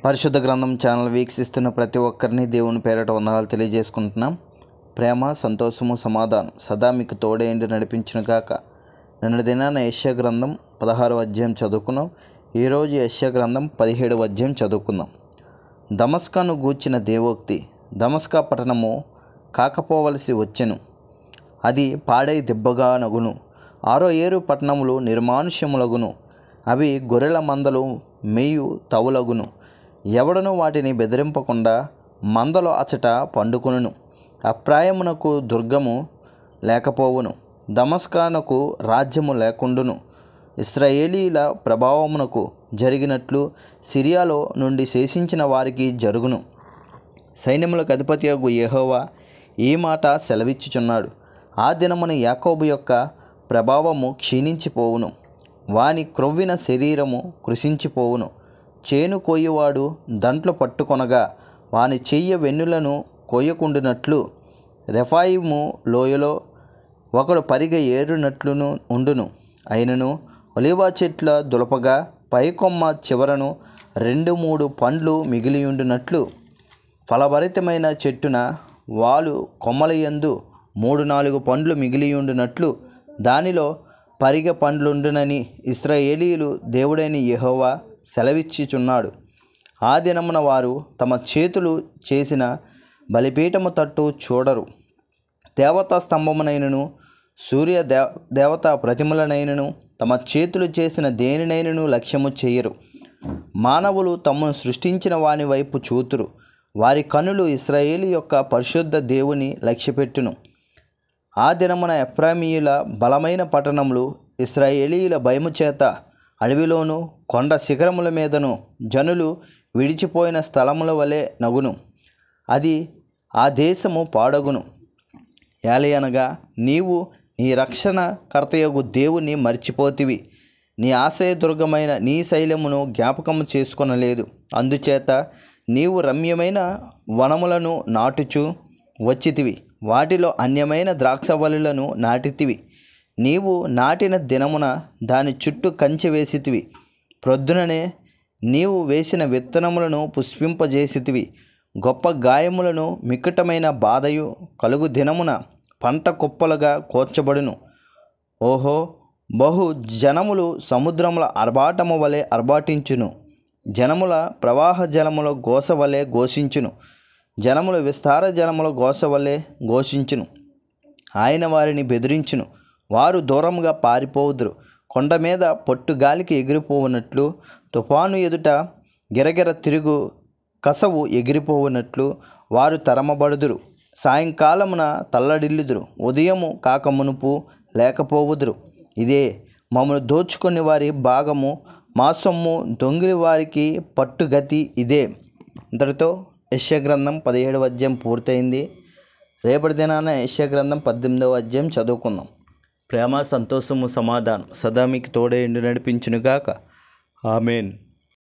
పరిశుద్ధ గ్రంథం ఛానల్ వీక్షిస్తున్న ప్రతి ఒక్కరిని దేవుని పేరట వందనాలు తెలియజేసుకుంటున్నాం. ప్రేమ, సంతోషము, సమాధానం సదా మీకు తోడేండి నడిపించును గాక. నిన్న దినాన యెషయా గ్రంథం 16వ అధ్యాయం చదువుకున్నాం. ఈరోజు యెషయా గ్రంథం 17వ అధ్యాయం చదువుకుందాం. దమస్కాను గూర్చిన దేవోక్తి. దమస్కా పట్టణము కాకపోవలసి వచ్చెను, అది పాడై దిబ్బగా నగును. 6 ఏరు పట్టణములు నిర్మానుష్యములగును, అవి గొర్రెల మందలు మెయ్యు తవులగును. ఎవడను వాటిని బెదిరింపకుండా మందలో అచట పండుకొనును. అప్రాయమునకు దుర్గము లేకపోవును, దమస్కానకు రాజ్యము లేకుండును. ఇశ్రాయేలీల ప్రభావమునకు జరిగినట్లు సిరియాలో నుండి శేషించిన వారికి జరుగును. సైన్యములకు అధిపతియగు యెహోవా ఈ మాట సెలవిచ్చుచున్నాడు. ఆ దినమున యాకోబు యొక్క ప్రభావము క్షీణించిపోవును, వాని క్రొవ్విన శరీరము కృషించిపోవును. చేను కోయువాడు దంట్లు పట్టుకొనగా వాని చెయ్య వెన్నులను కోయకుండునట్లు రెఫాయిము లోయలో ఒకడు పరిగ ఏరునట్లును ఉండును. అయినను ఒలీవ చెట్ల దులపగా పైకొమ్మ చివరను 2-3 పండ్లు మిగిలియుండునట్లు, ఫలభరితమైన చెట్టున వాలు కొమ్మలయందు 3-4 పండ్లు మిగిలియుండునట్లు దానిలో పరిగ పండ్లుండునని ఇశ్రాయేలీయులు దేవుడైన యెహోవా సెలవిచ్చుచున్నాడు. ఆ దినమున వారు తమ చేతులు చేసిన బలిపీఠము తట్టు చూడరు. దేవతా స్తంభమునైనను సూర్య దేవతా ప్రతిమలనైనను తమ చేతులు చేసిన దేనినైనను లక్ష్యము చేయరు. మానవులు తమను సృష్టించిన వాని వైపు చూతురు. వారి కనులు ఇశ్రాయేలు యొక్క పరిశుద్ధ దేవుని లక్ష్యపెట్టును. ఆ దినమున ఎఫ్రాయిమీయుల బలమైన పట్టణములు ఇశ్రాయేలీయుల భయము చేత అడవిలోను కొండ శిఖరముల మీదను జనులు విడిచిపోయిన స్థలముల వలె నగును. అది ఆ దేశము పాడగును. ఏలయనగా నీవు నీ రక్షణ కర్తయగు దేవుని మర్చిపోతివి, నీ ఆశ్రయదుర్గమైన నీ శైలమును జ్ఞాపకము చేసుకొనలేదు. అందుచేత నీవు రమ్యమైన వనములను నాటుచు వచ్చితివి, వాటిలో అన్యమైన ద్రాక్షవల్లులను నాటితివి. నీవు నాటిన దినమున దాని చుట్టూ కంచె వేసితివి. ప్రొద్దుననే నీవు వేసిన విత్తనములను పుష్పింపజేసితివి. గొప్ప గాయములను మిక్కటమైన బాధయు కలుగు దినమున పంట కుప్పలుగా కోర్చబడును. ఓహో, బహు జనములు సముద్రముల ఆర్భాటము వలె ఆర్భాటించును, జనముల ప్రవాహ జలముల ఘోష వలె ఘోషించును, జనముల విస్తార జలముల ఘోష వలె ఘోషించును. ఆయన వారిని బెదిరించును, వారు దూరముగా పారిపోవుదురు. కొండ మీద పొట్టుగాలికి ఎగిరిపోవునట్లు, తుఫాను ఎదుట గిరగిర తిరుగు కసవు ఎగిరిపోవునట్లు వారు తరమబడుదురు. సాయంకాలమున తల్లడిల్లుదురు, ఉదయము కాకమునుపు లేకపోవుదురు. ఇదే మమ్మను దోచుకొని వారి భాగము, మా సొమ్ము దొంగిలి వారికి పట్టుగతి ఇదే. ఇంతటితో యెషయా గ్రంథం 17వ అధ్యాయం పూర్తయింది. రేపటి దినాన యెషయా గ్రంథం 18వ అధ్యాయం చదువుకుందాం. ప్రేమ, సంతోషము, సమాధానం సదా మీకు తోడే నడిపించునుగాక. ఆమేన్.